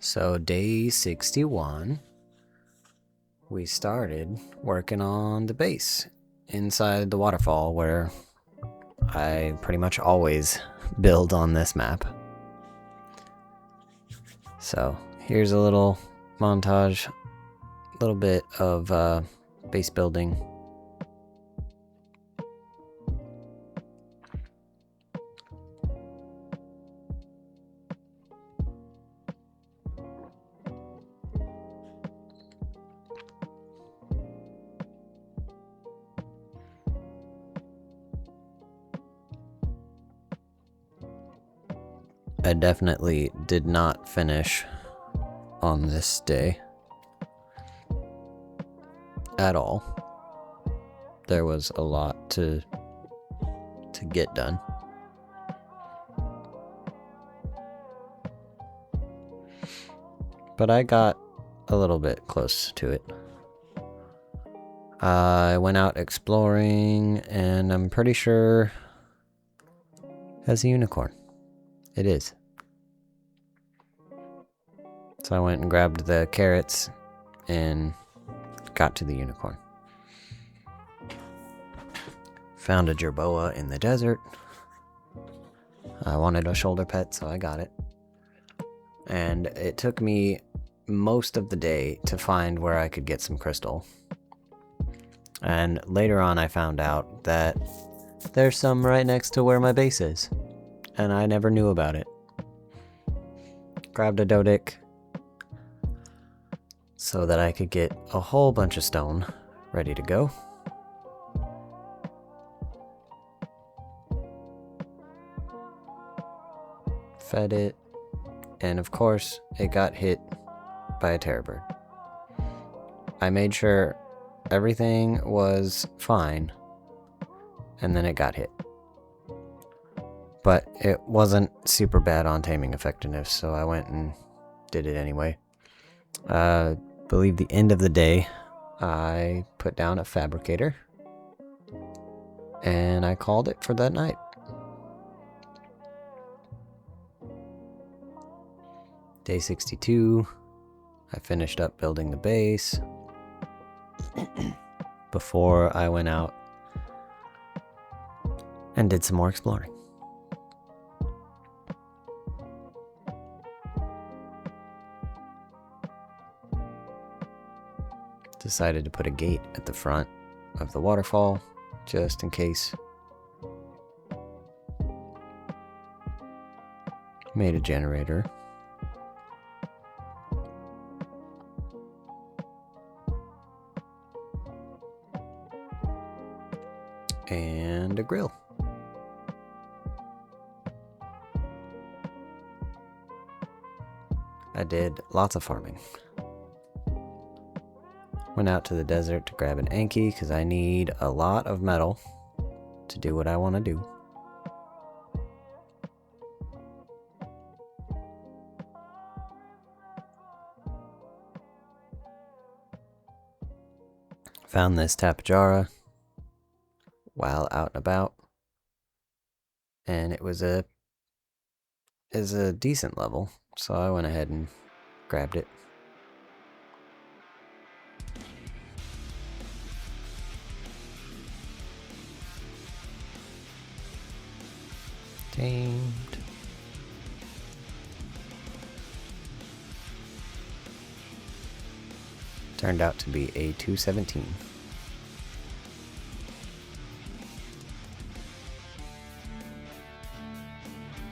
So day 61, we started working on the base inside the waterfall where I pretty much always build on this map. So here's a little montage, a little bit of base building. I definitely did not finish on this day at all. There was a lot to get done. But I got a little bit close to it. I went out exploring, and I'm pretty sure it has a unicorn. It is. So I went and grabbed the carrots and got to the unicorn. Found a jerboa in the desert. I wanted a shoulder pet, so I got it. And it took me most of the day to find where I could get some crystal. And later on I found out that there's some right next to where my base is. And I never knew about it. Grabbed a dodic so that I could get a whole bunch of stone ready to go. Fed it, and of course it got hit by a terror bird. I made sure everything was fine, and then it got hit. But it wasn't super bad on taming effectiveness, so I went and did it anyway. I believe the end of the day, I put down a fabricator, and I called it for that night. Day 62, I finished up building the base before I went out and did some more exploring. Decided to put a gate at the front of the waterfall, just in case. Made a generator. And a grill. I did lots of farming. Went out to the desert to grab an Anki because I need a lot of metal to do what I want to do. Found this tapajara while out and about, and it was a decent level, so I went ahead and grabbed it. Tamed. Turned out to be a 217.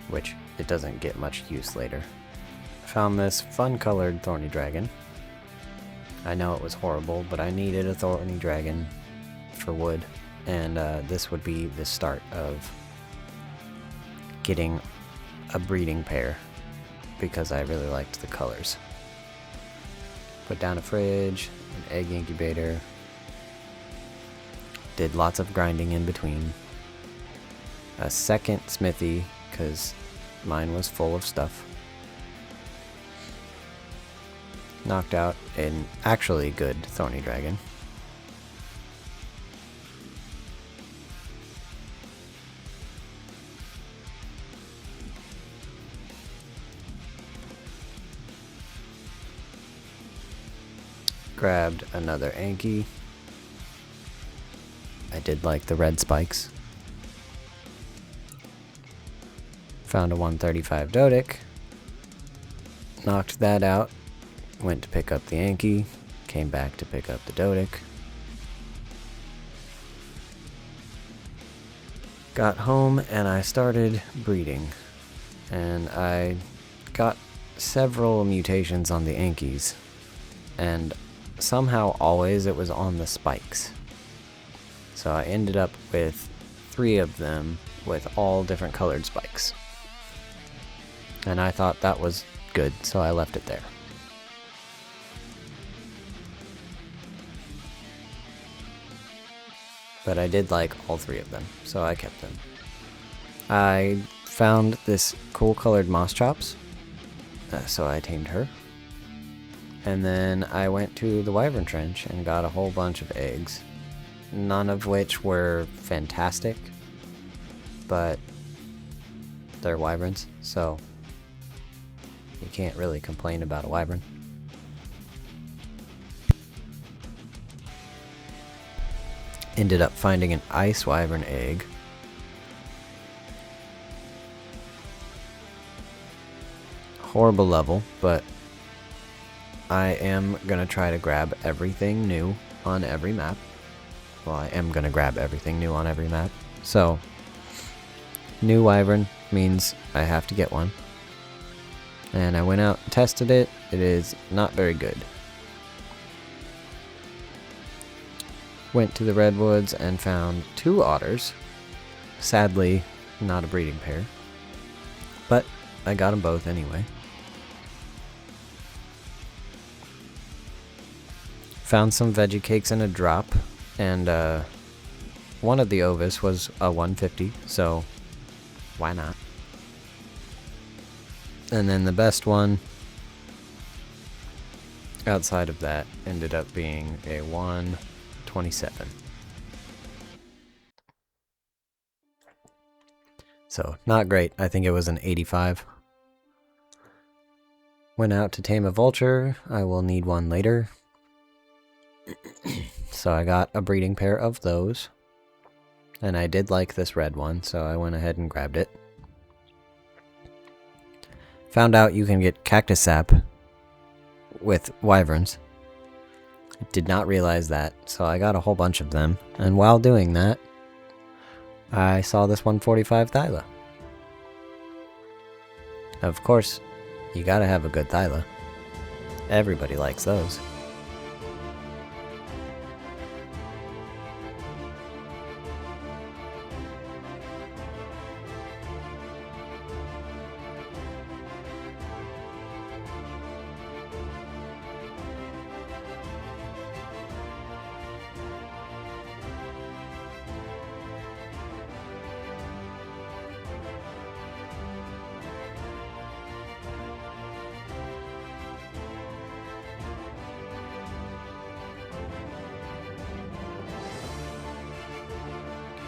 Which it doesn't get much use later. Found this fun colored thorny dragon. I know it was horrible, but I needed a thorny dragon for wood, and this would be the start of getting a breeding pair because I really liked the colors. Put down a fridge, an egg incubator, did lots of grinding in between, a second smithy because mine was full of stuff, knocked out an actually good thorny dragon. Grabbed another Anki. I did like the red spikes. Found a 135 Dodic. Knocked that out. Went to pick up the Anki. Came back to pick up the Dodic. Got home and I started breeding. And I got several mutations on the Ankis. And somehow always it was on the spikes. So I ended up with 3 of them with all different colored spikes. And I thought that was good, so I left it there. But I did like all 3 of them, so I kept them. I found this cool colored moss chops, so I tamed her. And then I went to the Wyvern Trench and got a whole bunch of eggs. None of which were fantastic, but they're wyverns, so you can't really complain about a wyvern. Ended up finding an ice wyvern egg. Horrible level, but I am gonna try to grab everything new on every map. Well, I am gonna grab everything new on every map. So, new wyvern means I have to get one. And I went out and tested it. It is not very good. Went to the redwoods and found 2 otters. Sadly, not a breeding pair. But I got them both anyway. Found some veggie cakes in a drop. And one of the ovis was a 150, so why not? And then the best one outside of that ended up being a 127. So not great. I think it was an 85. Went out to tame a vulture. I will need one later. So I got a breeding pair of those. And I did like this red one, so I went ahead and grabbed it. Found out you can get cactus sap with wyverns. Did not realize that, so I got a whole bunch of them. And while doing that, I saw this 145 Thyla. Of course, you gotta have a good Thyla. Everybody likes those.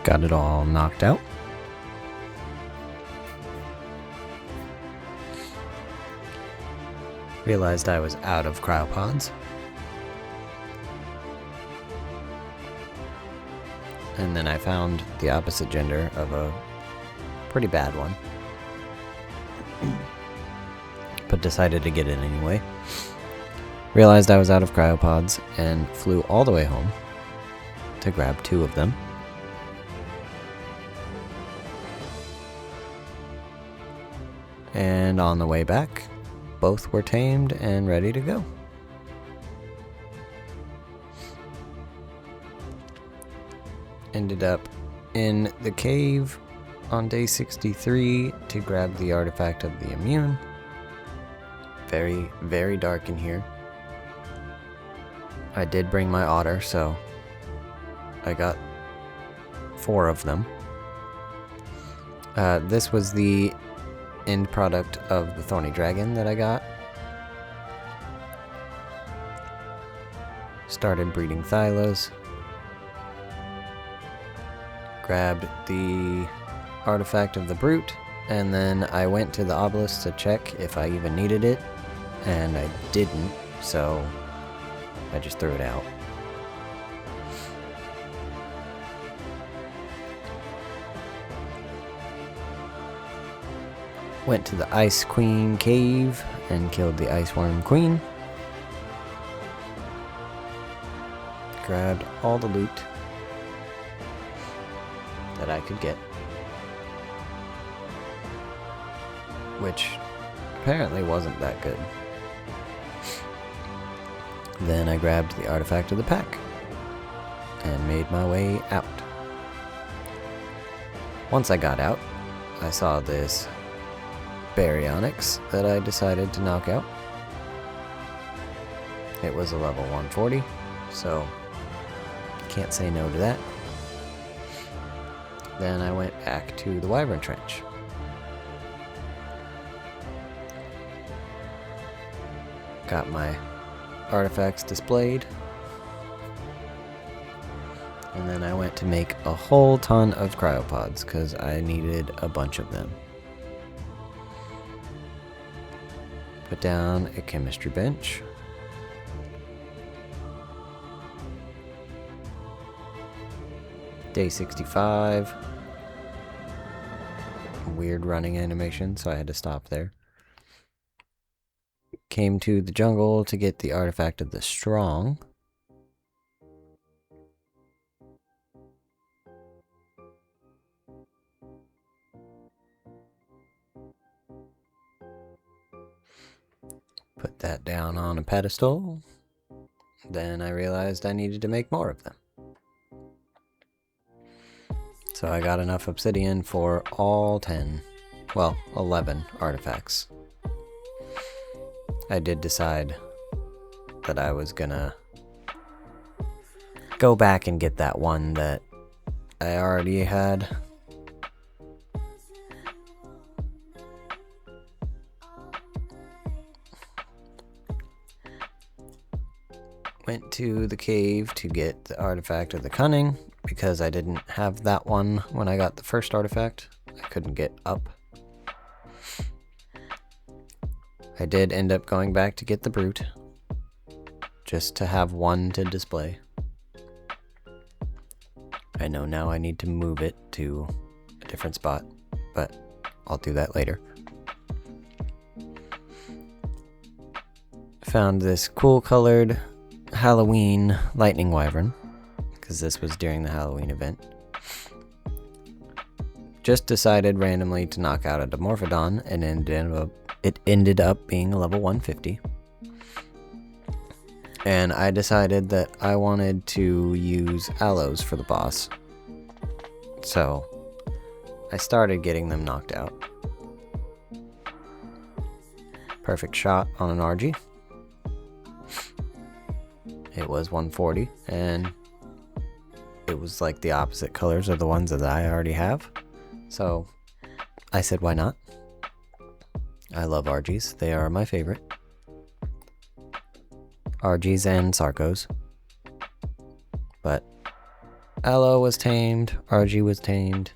Got it all knocked out. Realized I was out of cryopods. And then I found the opposite gender of a pretty bad one. But decided to get it anyway. Realized I was out of cryopods and flew all the way home to grab 2 of them. And on the way back, both were tamed and ready to go. Ended up in the cave on day 63 to grab the artifact of the immune. Very, very dark in here. I did bring my otter, so I got 4 of them. This was the end product of the thorny dragon that I got. Started breeding Thylas. Grabbed the artifact of the brute, and then I went to the obelisk to check if I even needed it, and I didn't, so I just threw it out. Went to the Ice Queen cave and killed the Ice Worm Queen. Grabbed all the loot that I could get, which apparently wasn't that good. Then I grabbed the artifact of the pack and made my way out. Once I got out, I saw this baryonyx that I decided to knock out. It was a level 140, so can't say no to that. Then I went back to the Wyvern Trench. Got my artifacts displayed. And then I went to make a whole ton of cryopods because I needed a bunch of them. Put down a chemistry bench. Day 65. Weird running animation, so I had to stop there. Came to the jungle to get the artifact of the strong. Put that down on a pedestal. Then I realized I needed to make more of them. So I got enough obsidian for all 11 artifacts. I did decide that I was gonna go back and get that one that I already had. Went to the cave to get the artifact of the cunning, because I didn't have that one when I got the first artifact. I couldn't get up. I did end up going back to get the brute, just to have one to display. I know now I need to move it to a different spot, but I'll do that later. Found this cool colored Halloween lightning wyvern, because this was during the Halloween event. Just decided randomly to knock out a Dimorphodon, and it ended up being a level 150. And I decided that I wanted to use aloes for the boss. So I started getting them knocked out. Perfect shot on an RG. It was 140, and it was like the opposite colors of the ones that I already have. So I said, why not? I love RGs. They are my favorite. RGs and Sarcos. But Aloe was tamed. RG was tamed.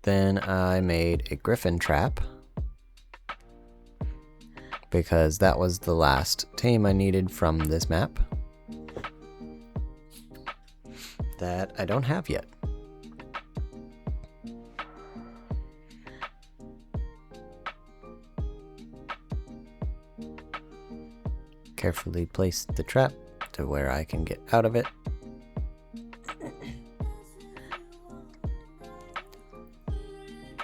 Then I made a griffin trap, because that was the last tame I needed from this map that I don't have yet. Carefully place the trap to where I can get out of it.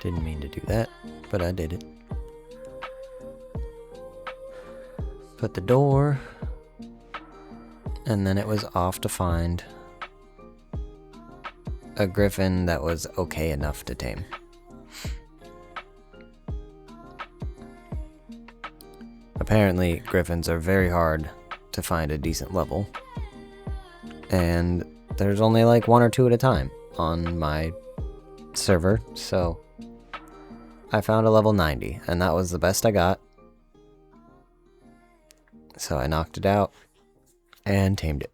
Didn't mean to do that, but I did it. Put the door, and then it was off to find a griffin that was okay enough to tame. Apparently, griffins are very hard to find a decent level, and there's only like 1 or 2 at a time on my server, so I found a level 90, and that was the best I got. So I knocked it out and tamed it.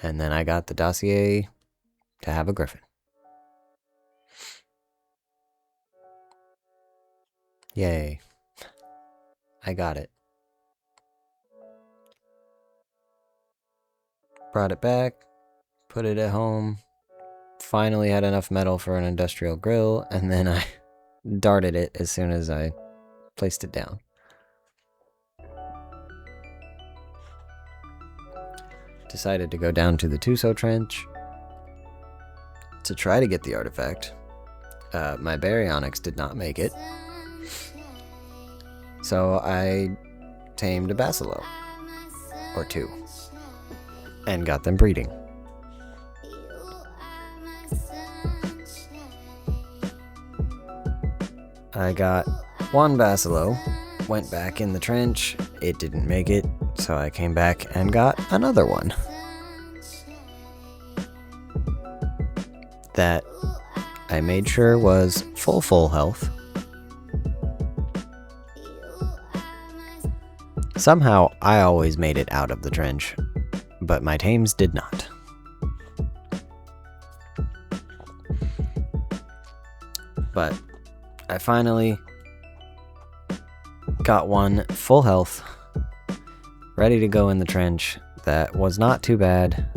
And then I got the dossier to have a griffin. Yay. I got it. Brought it back, put it at home, finally had enough metal for an industrial grill, and then I darted it as soon as I placed it down. Decided to go down to the Tuso Trench to try to get the artifact. My baryonyx did not make it, so I tamed a basilo, or two, and got them breeding. I got one basilo, went back in the trench, it didn't make it, so I came back and got another one. That I made sure was full health. Somehow I always made it out of the trench, but my tames did not. But I finally got one full health, ready to go in the trench. That was not too bad,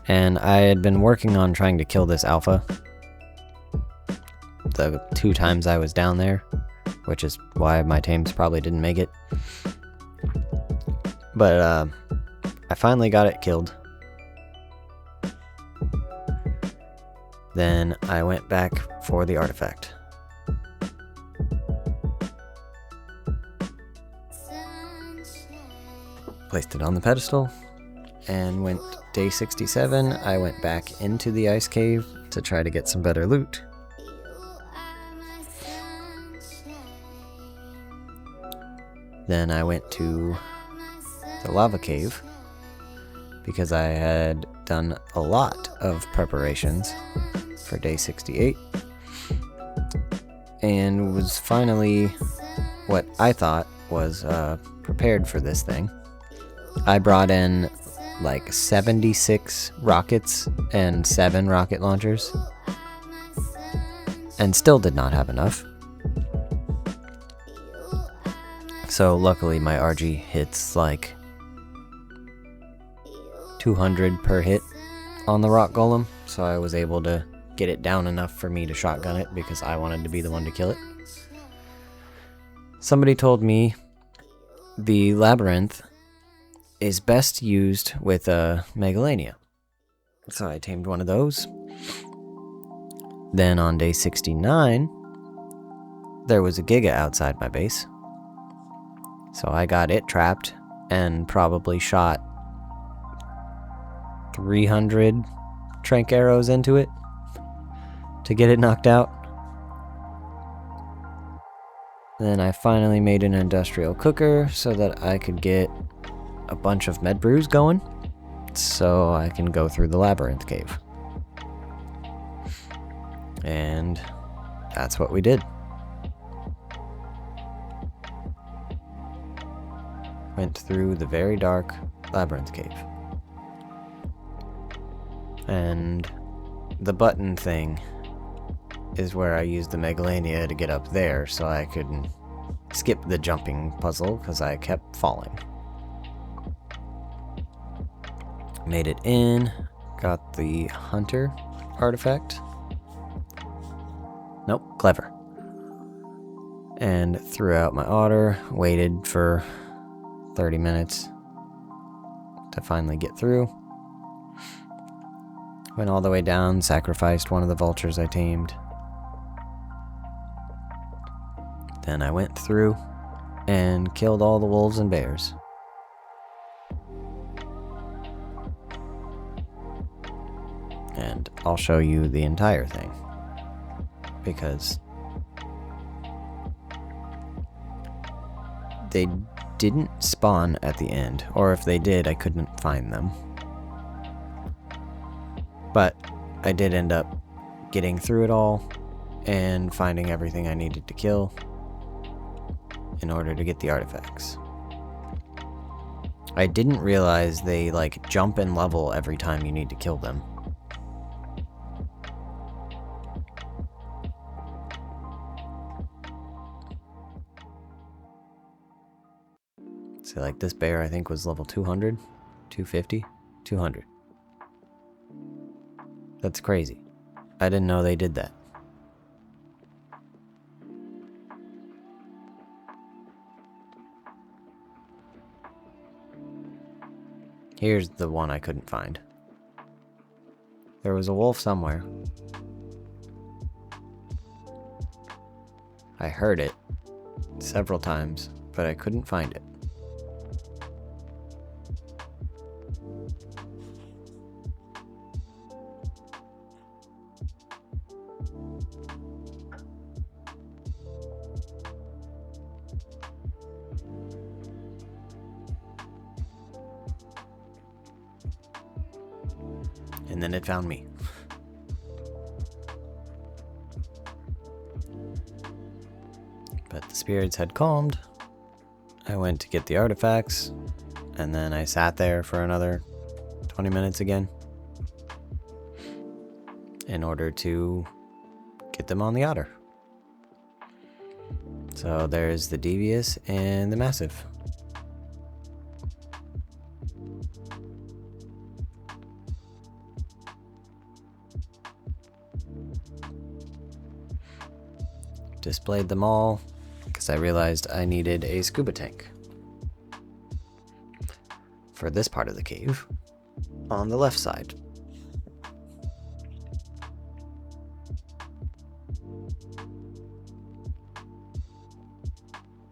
and I had been working on trying to kill this alpha the 2 times I was down there, which is why my tames probably didn't make it. But I finally got it killed. Then I went back for the artifact. Placed it on the pedestal, and went day 67. I went back into the ice cave to try to get some better loot. Then I went to the lava cave because I had done a lot of preparations for day 68 and was finally what I thought was prepared for this thing. I brought in like 76 rockets and 7 rocket launchers and still did not have enough. So luckily my RG hits like 200 per hit on the rock golem, so I was able to get it down enough for me to shotgun it because I wanted to be the one to kill it. Somebody told me the labyrinth is best used with a Megalania, so I tamed one of those. Then on day 69, there was a Giga outside my base, so I got it trapped and probably shot 300 trank arrows into it to get it knocked out. Then I finally made an industrial cooker so that I could get a bunch of med brews going so I can go through the labyrinth cave. And that's what we did. Went through the very dark labyrinth cave. And the button thing is where I used the Megalania to get up there so I could skip the jumping puzzle because I kept falling. Made it in, got the hunter artifact. Nope, clever. And threw out my otter, waited for 30 minutes to finally get through. Went all the way down, sacrificed one of the vultures I tamed. Then I went through and killed all the wolves and bears. And I'll show you the entire thing, because they didn't spawn at the end, or if they did, I couldn't find them. But I did end up getting through it all and finding everything I needed to kill in order to get the artifacts. I didn't realize they like jump and level every time you need to kill them. So like this bear I think was level 200, 250, 200. That's crazy. I didn't know they did that. Here's the one I couldn't find. There was a wolf somewhere. I heard it several times, but I couldn't find it. And then it found me. But the spirits had calmed. I went to get the artifacts, and then I sat there for another 20 minutes again in order to get them on the otter. So there's the devious and the massive. Displayed them all because I realized I needed a scuba tank for this part of the cave on the left side.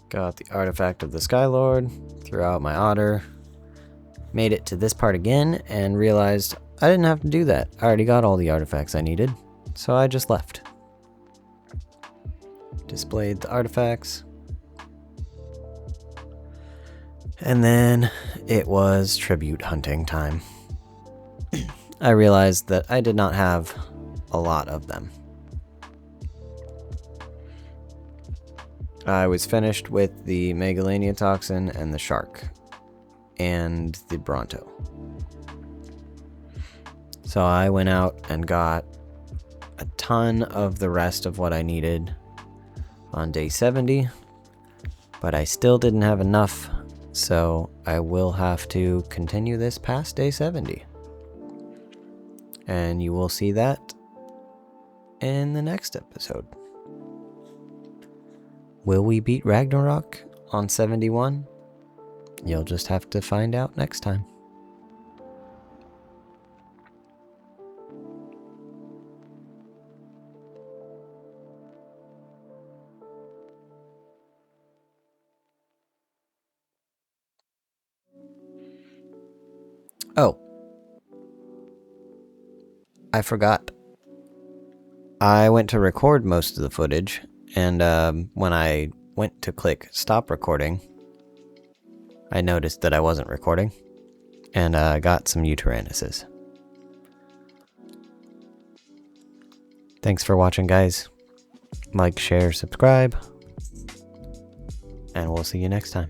Got the artifact of the Skylord, threw out my otter, made it to this part again, and realized I didn't have to do that. I already got all the artifacts I needed, so I just left. Displayed the artifacts. And then it was tribute hunting time. I realized that I did not have a lot of them. I was finished with the Megalania toxin and the shark and the Bronto. So I went out and got a ton of the rest of what I needed on day 70, but I still didn't have enough, so I will have to continue this past day 70. And you will see that in the next episode. Will we beat Ragnarok on 71? You'll just have to find out next time. Oh, I forgot. I went to record most of the footage, and when I went to click stop recording, I noticed that I wasn't recording, and I got some Uterannuses. Thanks for watching, guys. Like, share, subscribe, and we'll see you next time.